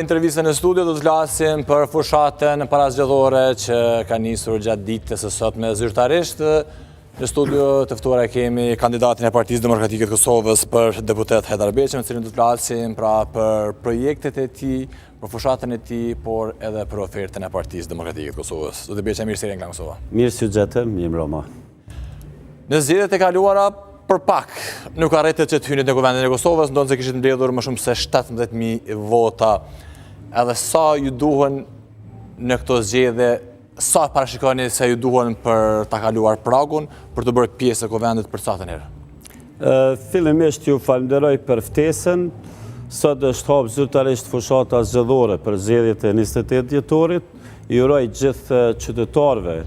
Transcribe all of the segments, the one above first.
Intervistën e studio do të flasim për fushatën parazgjedhore që ka nisur gjatë ditës së sotme zyrtarisht. Në studio të ftuar kemi kandidatin e Partisë Demokratike të Kosovës për deputet Hajdar Beqi, me cilin do të flasim pra për projektet e tij, për fushatën e tij, por edhe për ofertën e Partisë Demokratike të Kosovës. Do të Beqi, mirë se jeni nga Kosova. Mirë si gjetëm, mirë Roma. Në zgjedhjet e kaluara për pak nuk arritet që të hynit në Kuvendin e Kosovës, ndonë se kishit mbledhur më shumë se 17.000 vota. Edhe sa ju duhen në këto zgjedhje, sa parashikoni se ju duhen për ta kaluar pragun, për të bërë pjesë e Kuvendit për sa të herë? Fillimisht ju falenderoj për ftesën. Sot është hapur zyrtarisht fushata zgjedhore për zgjedhjet e 28 dhjetorit. Ju uroj gjithë qytetarëve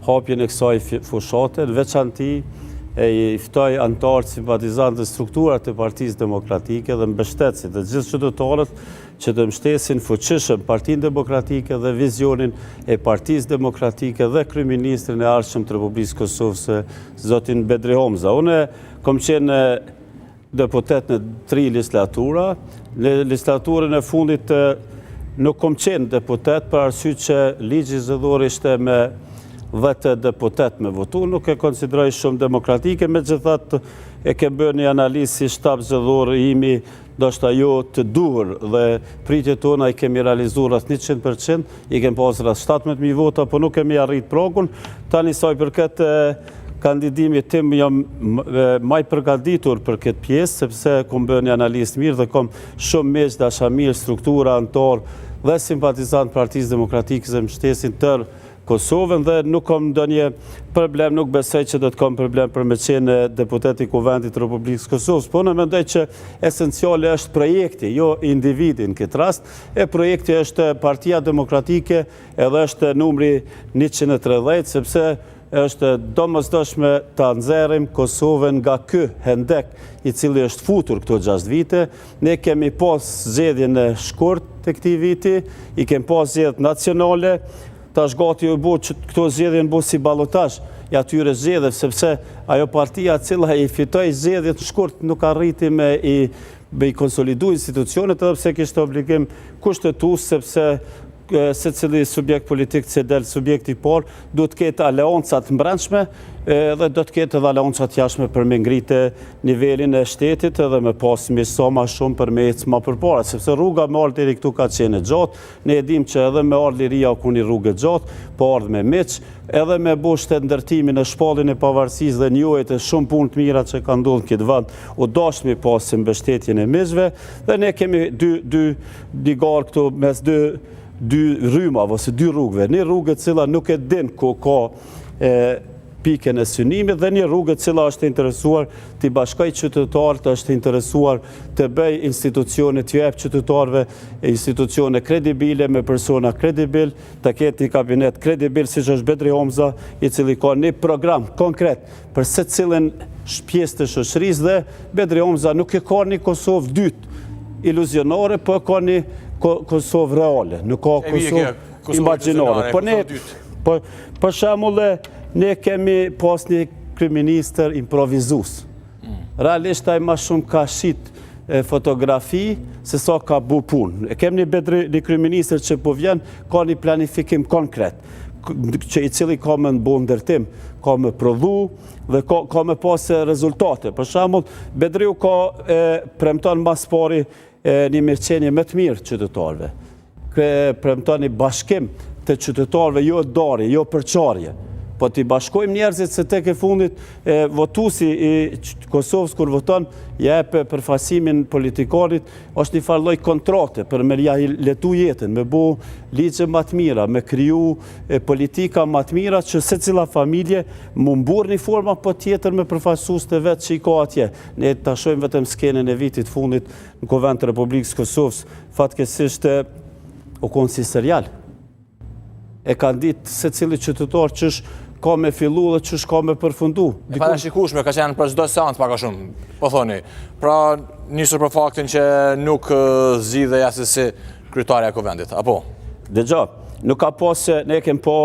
hapjen e kësaj fushate, në veçanti i ftoj antarë simpatizantë të strukturat e Partisë Demokratike dhe mbështetësit dhe gjithë qytetarët që të mbështesin fuqishëm Partinë Demokratike dhe vizionin e Partisë Demokratike dhe kryeministrin e ardhshëm të Republikës Kosovës, zotin Bedri Homza. Unë kom qenë deputet në 3 legislatura. Në legislaturën e fundit nuk kom qenë deputet për arsye që ligji zgjedhor ishte me 10 deputet me votu, nuk e konsideroj shumë demokratike, megjithatë e ke bërë një analizë si shtab zgjedhor imi, ndoshta jo të duhur dhe pritjet tona i kemi realizuar rreth 100%, i kemi pasur rreth 17.000 vota, por nuk kemi arrit pragun. Tani sa i përket kandidimit tim jam më i përgatitur për këtë pjesë, sepse kom bërë një analizë mirë dhe kom shumë miq dashamir, struktura, antar dhe simpatizant Partisë Demokratike që mbështesin tërë Kosovën dhe nuk kam ndonjë problem, nuk besoj që do të kam problem për me qenë deputet i Kuvendit të Republikës Kosovës, po në mendoj që esenciale është projekti, jo individi në këtë rast, e projekti është Partia Demokratike edhe është numri 130, sepse është domosdoshme ta nxjerrim Kosovën nga ky hendek i cili është futur këto 6 vite. Ne kemi pas zgjedhjen e shkurt të këtij viti, i kemi pas zgjedhjet nacionale. Tash gati u bë që këto zgjedhje në si ballotazh i atyre zgjedhjeve, sepse ajo partia e cila i fitoi zgjedhjet shkurt nuk arriti me i konsolidu institucionet, edhe pse kishte obligim kushtetues, sepse secili subjekt politik që del subjekti i parë duhet të ketë aleonca të brendshme dhe do të ketë edhe aleonca të jashtme për me ngritë nivelin e shtetit edhe me pas sa më shumë për me ecë më përpara, sepse rruga me ardhur deri këtu ka qenë e gjatë. Ne e dimë që edhe me ardhur liria ku një rrugë e gjatë, po ardh me miq, edhe me bushtet ndërtimin e shpallin e pavarësisë dhe njohjet e shumë punë të mira që kanë ndodhur në këtë vend, u dashmi pas mbështetjen e miqve dhe ne kemi dy digar këtu mes dy rrymave ose 2 rrugëve. Një rrugë e cila nuk e din ku ka pikën e synimit dhe një rrugë e cila është interesuar të bashkoj qytetarët, është interesuar të bëj institucione, të jep qytetarëve institucione kredibile me persona kredibil, të ketë një kabinet kredibil siç është Bedri Homza, i cili ka një program konkret për secilën pjesë të shoqërisë dhe Bedri Homza nuk e ka një Kosovë dytë iluzionore, po ka një Kosovë reale, nuk ka Kosovë imagjinore. Po ne, për shembull, ne kemi pas një kryeministër improvizues. Realisht ai më shumë ka shit fotografi se sa ka bu punë. Kemi një kryeministër që po vjen, ka një planifikim konkret, që i cili ka me bu ndërtim, ka me prodhu dhe ka me pas rezultate. Për shembull, Bedriu ka premton mbas pari një mirëqenie më të mirë qytetarëve. Premton një bashkim të qytetarëve, jo darje, jo përçarje. Po t'i bashkojmë njerëzit se tek e fundit votuesi i Kosovës kur voton jep përfaqësimin politikanit, është një farë lloj kontrate për me letu jetën, me bu ligje më të mira, me kriju politika më të mira që secila familje mu mburr një forma po tjetër me përfaqësues të vet që i ka atje. Ne ta shohim vetëm skenën e vitit fundit në Kuvend të Republikës Kosovës, fatkeqësisht u kon si serial. E kanë ditë secili qytetar ç'sh ka me fillu dhe ç'sh ka me përfundu. E parashikueshme ka qenë për çdo seancë pak a shumë, po thoni. Pra nisur për faktin që nuk zgjidhej asesi kryetaria e Kuvendit, apo? Dëgjoj, nuk ka pas ne kem po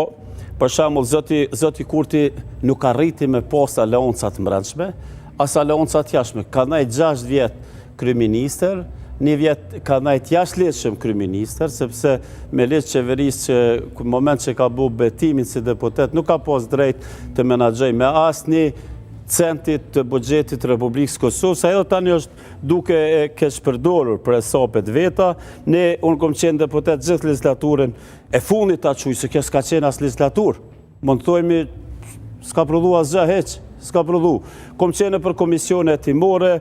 për shembull zoti Kurti nuk arriti me pas aleonca të brendshme, as aleonca të jashtme. Ka ndaj 6 vjet kryeministër, një vjetë ka najtë jashtë leqëm kryeministër, sepse me leqë qeverisë që në moment që ka bu betimin si deputet, nuk ka pos drejt të menagjoj me asë një centit të budgetit Republikës Kosovë, sa edhe tani është duke e keq përdorur për esapet veta, unë kom qenë deputet gjithë legislaturën e fundit ta quj, se kjo s'ka qenë as legislatur. Mund të thojmi, s'ka prodhu as gjë heq, s'ka prodhu. Kom qenë për komisione timore,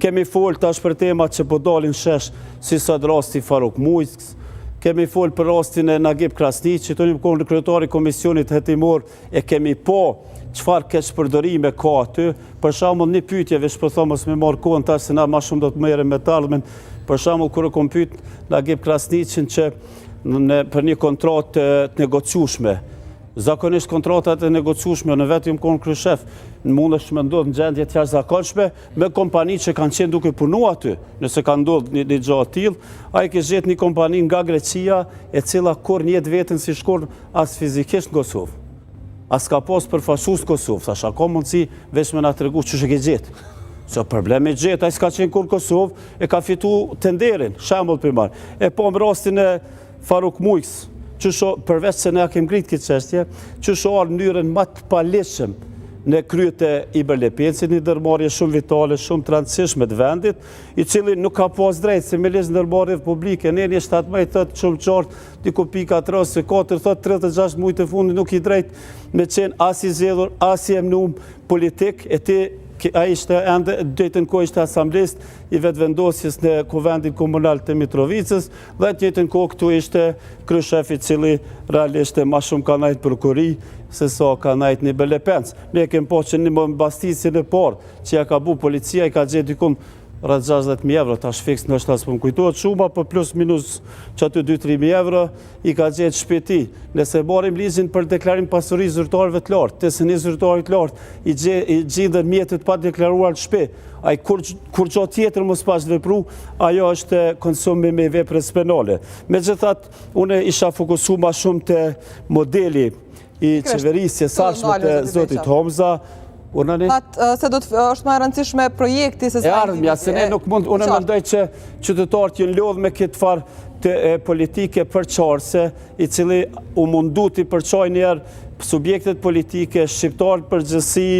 kemi folë tash për temat që po dalin shesh, si sot rasti Faruk Mujks, kemi folë për rastin e Nagib Krasniqi, që të një konë kryetari komisionit hetimor, e kemi po qëfar keq përdorime ka aty, për shembull një pyetje, veç po thomës me marrë kohën tash se na ma shumë do të merrem me të ardhmen, për shembull kur e kom pyet Nagib Krasniqin që për një kontratë të negociueshme. Zakonisht kontratat e negociueshme në vetëm konë kryeshef, mundesh me ndodhë në gjendje të jashtëzakonshme me kompani që kanë qenë duke punu aty. Nëse ka ndodhë një gjatë tillë, ai ke gjetë një kompani nga Greqia e cila kur njet vetën si shkon as fizikisht në Kosovë. As ka pas përfaqësues Kosovë, thash ka mundësi veç me na tregu ç'është ke gjetë. So problemi gjetë, ai s'ka qenë kur Kosovë, e ka fitu tenderin, shembull primar. E po në rastin e Faruk Mujks, përveç se ne kemi ngritë këtë çështje, që shohar mënyrën më të paleqshëm në kryet e Iber Lepensit, një ndërmarrje shumë vitale, shumë të rëndësishme të vendit, i cili nuk ka pas drejt, se me lesh ndërmarrje publike, ne një 17 thotë shumë qartë, diku pika 34, thotë 36 mujtë e fundi nuk i drejt me qenë as i zgjedhur, as i emnuar politik, e ti a ishte ende dytën kohë ishte asamblist i vetëvendosjes në Kuvendin Komunal të Mitrovicës, dhe të njëjtën kohë këtu ishte kryeshef i cili realisht ma shumë ka najtë prokuri se sa ka najtë një Belepenc. Ne kem po që një më mbastisin e parë që ja ka bu policia i ka gjetë dikun rreth 60.000 euro, tash fiks në është asë për më kujtojtë shumë, për plus minus që aty 2-3.000 euro i ka gjetë shpeti. Nëse marim ligjin për deklarim pasuri zyrtarëve të lartë, të se një zyrtarit lartë i gjindën mjetët pa deklaruar të shpe, ai kur gjatë tjetër mos pas vepru, ajo është konsumi me veprës penale. Megjithatë, unë isha fokusu ma shumë të modeli i qeverisje sashme të zotit Homza. Se do të është më rëndësishme projekti se e ardhmja, se ne nuk mund, unë mendoj që qytetarët jënë lodhë me këtë farë të politike përqarse, i cili u mundu të përqaj njerë subjektet politike, shqiptarët përgjësi,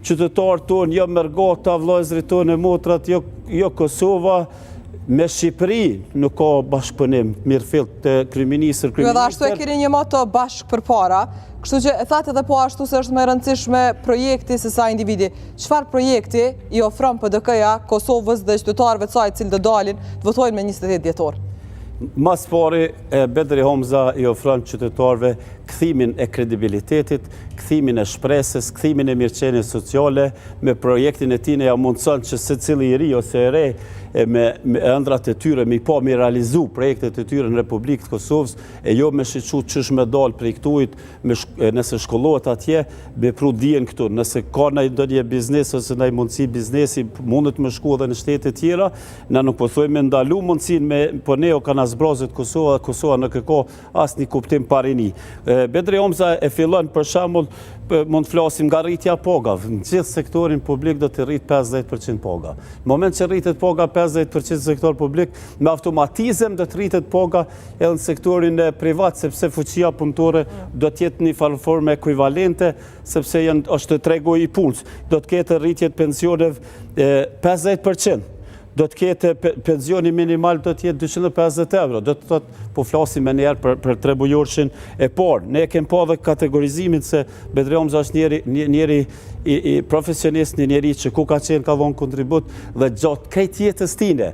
qytetarët tonë, jo Mërgata, vllazërit tonë e motrat, jo Kosova, me Shqipëri nuk ka bashkëpunim, mirë fill të kryeministër. Jo, dhe ashtu e keni një moto bashkë për para, kështu që e thatë edhe po ashtu se është më rëndësishme projekti se sa individi. Çfarë projekti i ofron PDK-ja Kosovës dhe qytetarëve të saj cilë të dalin të votojnë me 28 dhjetor? Mas pari, Bedri Homza i ofron qytetarëve kthimin e kredibilitetit, kthimin e shpresës, kthimin e mirëqenies sociale, me projektin e tij ja mundson që secili i ri ose e re me ëndrat e tyre, me realizu projektet e tyre në Republikën e Kosovës, e jo me shiqu qësh me dalë prej këtujt, nëse shkollohet atje, me pru dijen këtu, nëse ka ndonjë biznes ose ndaj mundësi biznesi, mundet me shku edhe në shtete tjera, na nuk po thojmë me ndalu mundësin, po ne o kanë zbrazët Kosova në këko as një kuptim parini. Bedri Homza e fillon për shembull mund të flasim nga rritja pogave. Në gjithë sektorin publik do të rrit 50% poga. Në moment që rritet poga 50% sektor publik, me automatizëm do të rritet poga edhe në sektorin privat, sepse fuqia punëtore do të jetë një formë ekuivalente, sepse është tregu i punës. Do të ketë rritjet pensioneve 50%. Do të ketë pensioni minimal do të jetë 250 euro, do të thotë po flasim me njerë për trebujorëshin e parë. Ne kem pa dhe kategorizimin se Bedri Homza është njeri i profesionist, njeri që ku ka qenë ka dhonë kontribut dhe gjatë krejt jetës tine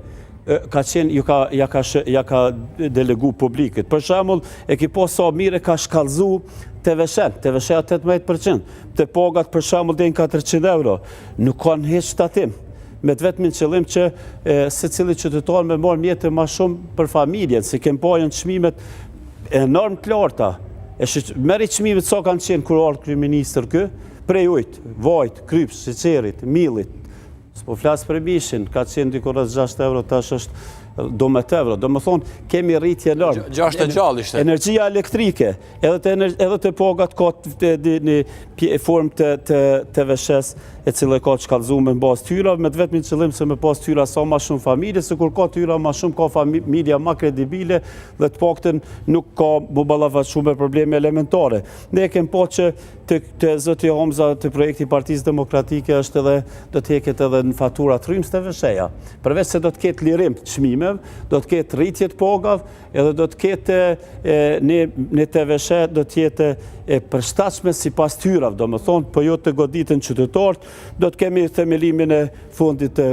ka qenë, ja ka delegu publikit. Për shembull, e ki po sa mire ka shkallzu TVSH 18%, të pogat për shembull dhe në 400 euro, nuk kanë heq shtatim. Me të vetëmin qëllim që se cili qytetar me marrë mjetë ma shumë për familjen, se kem pajën qmimet enorm të larta. Meri qmimet sa kanë qenë kur ardhë kryeministër kë, prej ujtë, vajtë, krypës, sheqerit, millit. S'po flasë për mishin, ka qenë dikur 6 euro, tash është 12 euro. Do më thonë, kemi rritje enorm. 6 e gjallë ishte. Energjia elektrike, edhe të pogat ka një formë të TVSH e cila ka që kallëzume në bazë tyra, me të vetmin qëllim se me pas tyra sa ma shumë familje, se kur ka tyra ma shumë ka familja ma kredibile dhe të paktën nuk ka mu ballafaqu me probleme elementare. Ne kem po që të zoti Homza të projekti Partisë Demokratike është edhe do të heket edhe në faturat rrymës të vësheja. Përveç se do të ketë lirim të çmimeve, do të ketë rritje të pagave, edhe do të ketë në të vëshe do të jetë e përshtatshme sipas tyrave, domethënë, po jo të goditën qytetarët, do të kemi themelimin e fundit të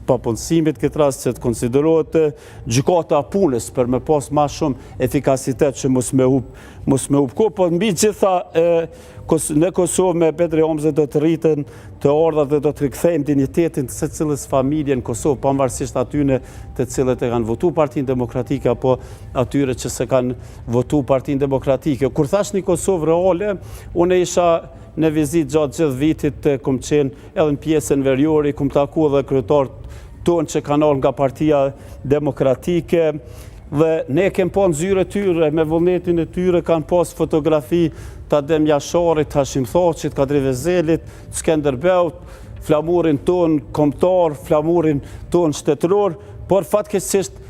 papunësimit, këtë rast që të konsiderohet gjykata e punës për me pas më shumë efikasitet që mos me hub kohë, po mbi gjitha në Kosovë me Bedri Homza do të rritën të ardhat dhe do të rikthejmë dinjitetin të secilës familje në Kosovë, pavarësisht atyre të cilët e kanë votuar Partinë Demokratike apo atyre që se kanë votuar Partinë Demokratike. Kur thash një Kosovë reale, unë isha në vizitë gjatë gjithë vitit, kom qenë edhe në pjesën veriori, kom taku edhe kryetarët tonë që kanë ardhur nga Partia Demokratike, dhe ne kem pa nzyre tyre, me vullnetin e tyre kanë pas fotografi të Adem Jasharit, Hashim Thaqit, Kadri Vezelit, Skënderbeut, flamurin ton kombëtar, flamurin ton shtetëror, por fatkeqësisht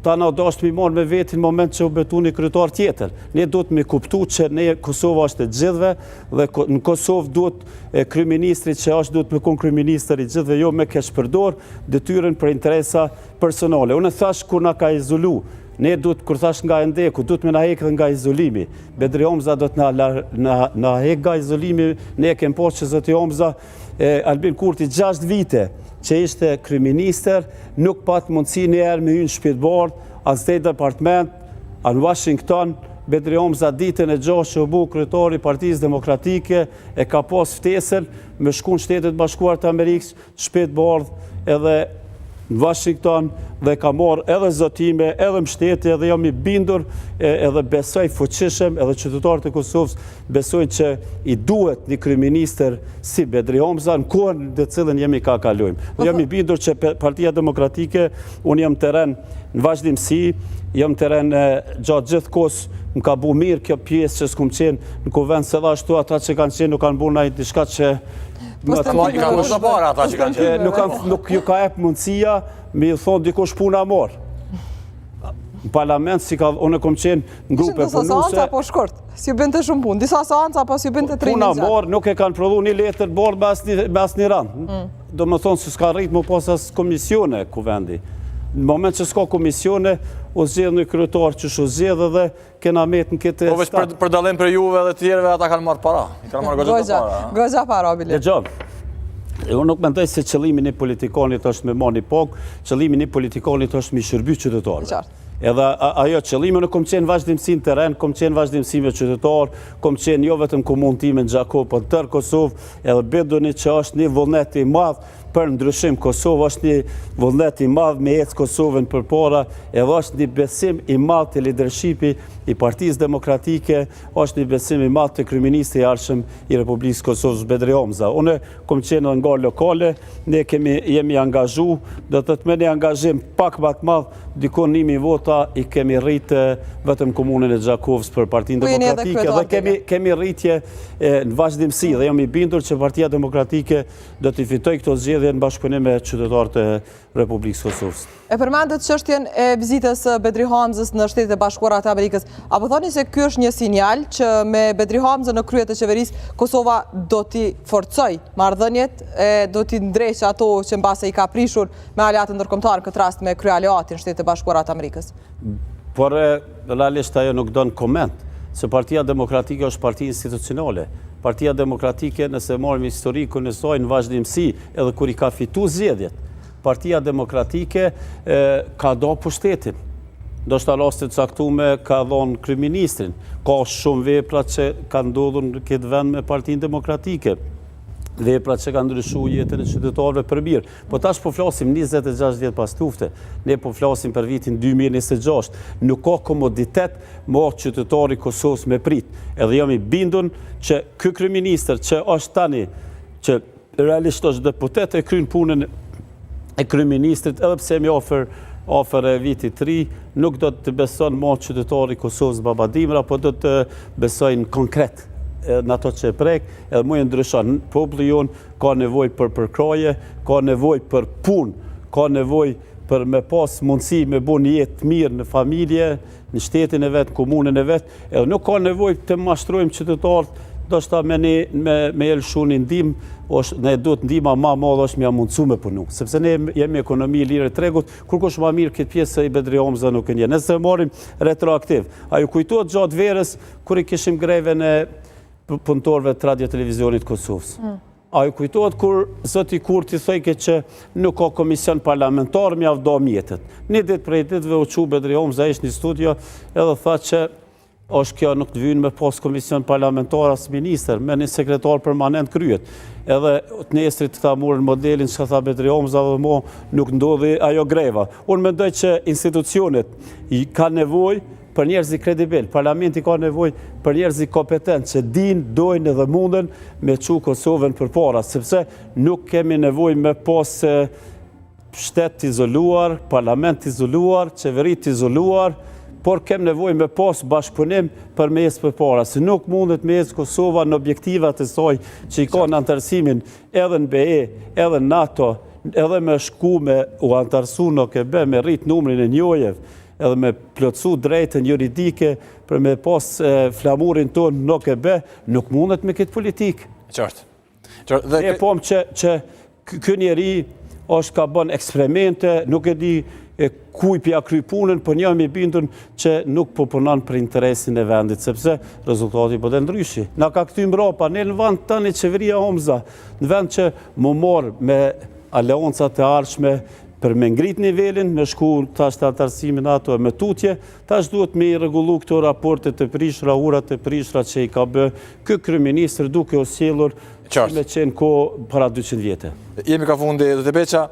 ta na dashur mi marrë me vetin në moment që u betu një kryetar tjetër. Ne duhet me kuptu që ne Kosova është e gjithëve dhe në Kosovë duhet kryeministri që është duhet me kon kryeministër i gjithëve, jo me kesh përdor detyrën për interesa personale. Unë thash kur na ka izolu, ne duhet, kur thash nga Endeku, duhet me na hekë nga izolimi. Bedri Homza do të na hekë nga izolimi, ne kem pas që zoti Homza Albin Kurti 6 vite që ishte kryeministër, nuk pat mundësi njëherë me hyrë në Shpitbardh, as State Department, as Washington. Bedri Homza ditën e 6 që u bu kryetari i Partisë Demokratike, e ka pas ftesën me shku në Shtetet Bashkuara të Amerikës, Shpitbardh edhe në Washington, dhe ka marrë edhe zotime, edhe mbështetje, edhe jam i bindur, edhe besoj fuqishëm, edhe qytetarët e Kosovës besojnë që i duhet një kryeministër si Bedri Homza në kohën në cilën jemi ka kalojmë. Jam i bindur që Partia Demokratike, unë jam teren në vazhdimsi, jam teren gjatë gjithë kohës, më ka bu mirë kjo pjesë që s'kum qenë në kuvend, se dhe ashtu ata që kanë qenë nuk kanë bu najtë diçka që nuk ju ka ep mundësia me ju thonë dikush puna morë. Në parlament, si ka unë kom qenë në grupe punuse. Disa seanca po shkurt, si ju bënte shumë punë. Disa seanca po si ju bënte 3 puna morë, nuk e kanë prodhu një letër bordë me asnjë rand. Do më thonë se s'ka rritë më pas as komisione kuvendi. Në moment që s'ka komisione, u zgjedh një kryetar që shu zgjedh dhe kena met në këtë po veç për dallim për juve dhe të tjerëve ata kanë marrë para. I kanë marrë goxha para. Goxha para bile. Unë nuk mendoj se qëllimi një politikanit është me marrë një pagë, qëllimi një politikanit është me shërby qytetarëve. Edhe ajo qëllimi, unë kom qenë vazhdimsi në teren, kom qenë vazhdimsi me qytetarë, kom qenë jo vetëm komunë time në Gjakov, për tërë Kosovë, edhe bedoni që është një vullnet i madh për ndryshim. Kosovë është një vullnet i madh me ecë Kosovën përpara, edhe është një besim i madh të leadershipi i Partisë Demokratike, është një besim i madh të kryeministit i ardhshëm i Republikës Kosovës Bedri Homza. Unë kom qenë nga lokale, ne jemi angazhu, do të me një angazhim pak më të madh, dikon 1000 vota i kemi rritë vetëm komunën e Gjakovës për Partinë Demokratike dhe kemi rritje në vazhdimsi dhe jam i bindur që Partia Demokratike do të fitoj këto zgjedhje në bashkëpunim me qytetarët e Republikës Kosovës. E përmendet çështjen e vizitës Bedri Homzës në Shtetet e Bashkuara të Amerikës. Apo thoni se ky është një sinjal që me Bedri Homzën në krye të qeverisë Kosova do t'i forcoj marrëdhëniet, do t'i ndreqë ato që mbase i ka prishur me aleatën ndërkombëtar, këtë rast me kryealeatin Shtetet e Bashkuara të Amerikës? Por realisht ajo nuk don koment, se Partia Demokratike është parti institucionale. Partia Demokratike, nëse marrim historikun e saj në vazhdimsi, edhe kur i ka fitu zgjedhjet, Partia Demokratike ka do pushtetin. Do shta rastit caktume ka dhonë kryeministrin. Ka shumë vepra që ka ndodhur në këtë vend me Partinë Demokratike. Vepra që ka ndryshu jetën e qytetarëve për mirë. Po tash po flasim 26 vjet pas lufte. Ne po flasim për vitin 2026. Nuk ka komoditet më qytetari Kosovës me prit. Edhe jam i bindur që ky kryeministër që është tani, që realisht është deputet, e kryen punën e kryeministrit, edhe pse mi ofër e vitit 3, nuk do të beson më qytetari Kosovës Babadimra, po do të besojnë konkret në ato që e prek, edhe mu e ndryshon. Populli jonë ka nevoj për përkraje, ka nevoj për punë, ka nevoj për me pas mundësi me bu një jetë mirë në familje, në shtetin e vetë, komunën e vetë, edhe nuk ka nevoj të mashtrojmë qytetarët, do shta me elshu një ndim, ne duhet ndima ma madhe është me mundësu me punu. Sepse ne jemi ekonomi lirë e tregut, kur kush ma mirë këtë pjesë i Bedri Omza nuk e nje. Nëse marim retroaktiv. A ju kujtojt gjatë verës, kur i kishim greve në punëtorve të radio televizionit Kosovës. A ju kujtojt kur zoti Kurti thojke që nuk ka komision parlamentar me avdo mjetet. Një dit prej ditve u qu Bedri Omza ishtë një studio edhe tha që është kjo nuk të vynë me pas komision parlamentar as minister, me një sekretar permanent kryet. Edhe të nesrit të ta murën modelin që ka tha Bedri Omza dhe mo nuk ndodhi ajo greva. Unë mendoj që institucionet i ka nevoj për njerëzi kredibil. Parlamenti ka nevoj për njerëzi kompetent që din, dojnë edhe munden me qu Kosovën për para, sepse nuk kemi nevoj me pas shtet izoluar, parlament izoluar, qeverit izoluar, por kem nevoj me pas bashkëpunim për me jesë për para. Se nuk mundet me jesë Kosova në objektivat e soj që i ka në antarësimin edhe në BE, edhe në NATO, edhe me shku me u antarësu në KB, me rrit numrin e njojev, edhe me plotësu drejtën juridike për me pas flamurin tonë në KB, nuk mundet me këtë politikë. Qartë. E pom që kë njeri është ka bën eksperimente, nuk e di kuj pja kry punën, për një mi bindun që nuk po punon për interesin e vendit, sepse rezultati po të ndryshi. Na ka këty mbrapa, ne në vend tani qeveria Omza, në vend që më morë me aleoncat e arshme për me ngrit nivelin, me shku tash të antarësimin ato e me tutje, tash duhet me i regullu këto raportet të prishra, urat e prishra që i ka bë kë kryeministër duke o sjellur me qenë ko para 200 vjetë. Jemi ka fundi dhe të beqa.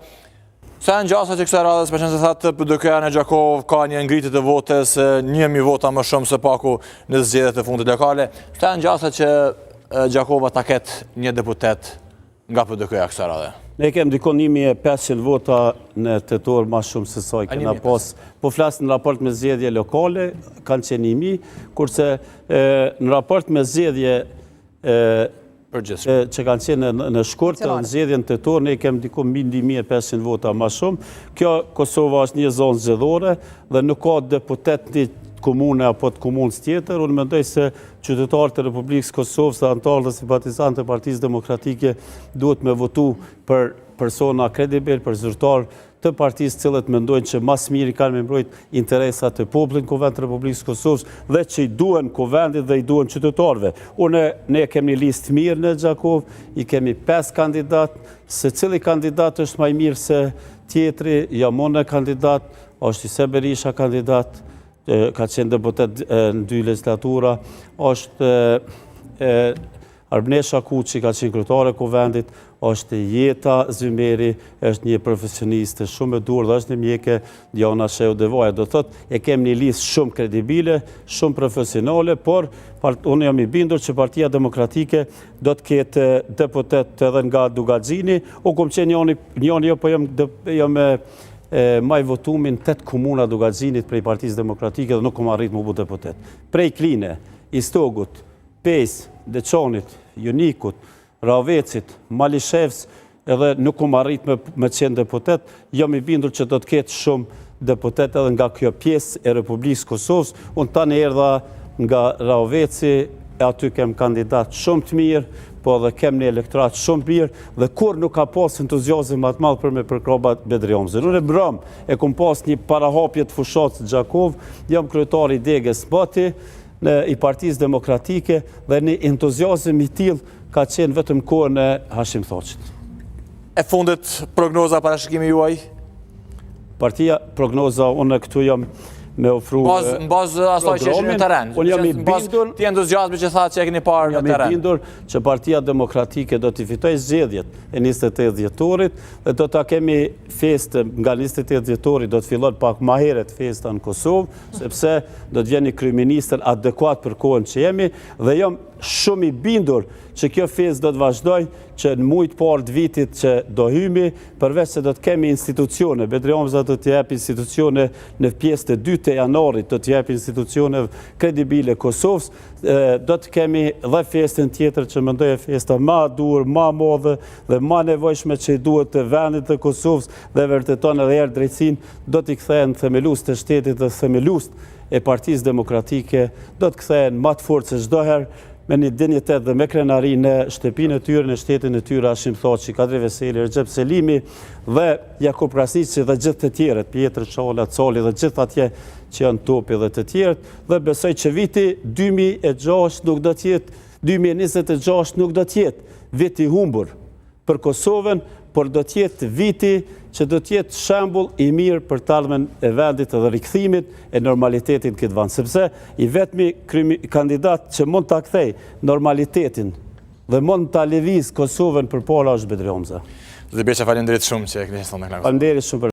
Sa në gjasa që kësa radhës, për që se thatë PDK-ja në Gjakov ka një ngritit e votës, 1.000 vota më shumë se paku në zgjedhjet e fundit lokale. Sa në gjasa që Gjakova ta ketë një deputet nga PDK-ja kësa radhë? Ne kem dikon 1.500 vota në tetor ma shumë se saj kena pas. Po flasë në raport me zgjedhje lokale, kanë qenë 1.000, kurse në raport me zgjedhje që kanë qenë në shkurt, në zgjedhjen të torë, ne kem diku 1.500 vota ma shumë. Kjo Kosova është një zonë zgjedhore dhe nuk ka deputet një komune apo të komunës tjetër. Unë mendoj se qytetarët e Republikës Kosovës dhe antarë dhe simpatizantë e Partisë Demokratike duhet me votu për persona kredibil, për zyrtarë të partisë cilët mendojnë që mas miri kanë me mbrojt interesat të popullit në Kuvend të Republikës Kosovës dhe që i duen kuvendit dhe i duen qytetarëve. Ne kemi një listë mirë në Gjakov, i kemi 5 kandidat, se cili kandidat është maj mirë se tjetri, Jamone kandidat, është Ise Berisha kandidat, ka qenë deputet në 2 legislatura, është Arbnesha Kuqi, ka qenë kryetare e kuvendit, është Jeta Zymeri, është një profesioniste shumë e dur dhe është një mjeke Diana Sheu Devaja. Do thot, e kem një listë shumë kredibile, shumë profesionale, por unë jam i bindur që Partia Demokratike do të ketë deputet edhe nga Dugaxhini, u kom qenë njoni jo, po jam maj votumin 8 komuna Dugaxhinit prej Partisë Demokratike dhe nuk kom arrit më bu deputet. Prej Kline, Istogut, Pes, Deçanit, Junikut, Ravecit, Malishevs, edhe nuk kom arrit me qenë deputet, jam i bindur që do të ketë shumë deputet edhe nga kjo pjesë e Republikës Kosovës. Unë tani erdha nga Raveci, e aty kem kandidat shumë të mirë, po edhe kem një elektorat shumë mirë, dhe kur nuk ka pas entuziazëm atë madhë për me përkrobat Bedri Omzën. Unë e brëm, e kom pas një parahapje të fushatës Gjakov, jam kryetari i Degës Bati, i Partisë Demokratike, dhe një entuziazëm i tillë ka qenë vetëm kohën e Hashim Thaçit. E fundit, prognoza parashikimi juaj? Partia prognoza, unë këtu jam me ofru Në bazë asaj që është në teren. Unë jam i bindur ti entuziazmi që tha që e keni parë në teren. Jam i bindur që Partia Demokratike do t'i fitoj zgjedhjet e 28 dhjetorit dhe do t'a kemi festë nga 28 dhjetorit, do t'fillon pak ma heret festa në Kosovë, sepse do t'vjen një kryeministër adekuat për kohën që jemi, dhe jam shumë i bindur që kjo fezë do të vazhdoj, që në mujtë parë të vitit që do hymi, përveç se do të kemi institucione, Bedri Omza do të jep institucione në pjesë të 2 të janarit, do të jep institucione kredibile Kosovës, do të kemi dhe festën tjetër që mendoj e festa ma dur, ma modhe dhe ma nevojshme që i duhet të vendit të Kosovës dhe vërteton edhe herë drejtsin, do t'i kthehen themelus të shtetit dhe themelus e Partisë Demokratike, do të kthehen ma të fortë se çdo herë, me një dinjitet dhe me krenari në shtëpinë e tyre, në shtetin e tyre, Hashim Thaçi, Kadri Veseli, Recep Selimi dhe Jakub Krasniqi dhe gjithë të tjerët, Pjetër Çola, Coli dhe gjithë atje që janë topi dhe të tjerët, dhe besoj që viti 2026 nuk do të jetë, 2026 nuk do të jetë viti humbur për Kosovën, por do të jetë viti që do të jetë shembull i mirë për talmen e vendit dhe rikthimit e normalitetin këtë vend, sepse i vetmi kandidat që mund ta kthej normalitetin dhe mund ta lëviz Kosovën përpara është Bedri Omza. Zoti Beqa, faleminderit shumë që e keni thënë në klub. Faleminderit shumë.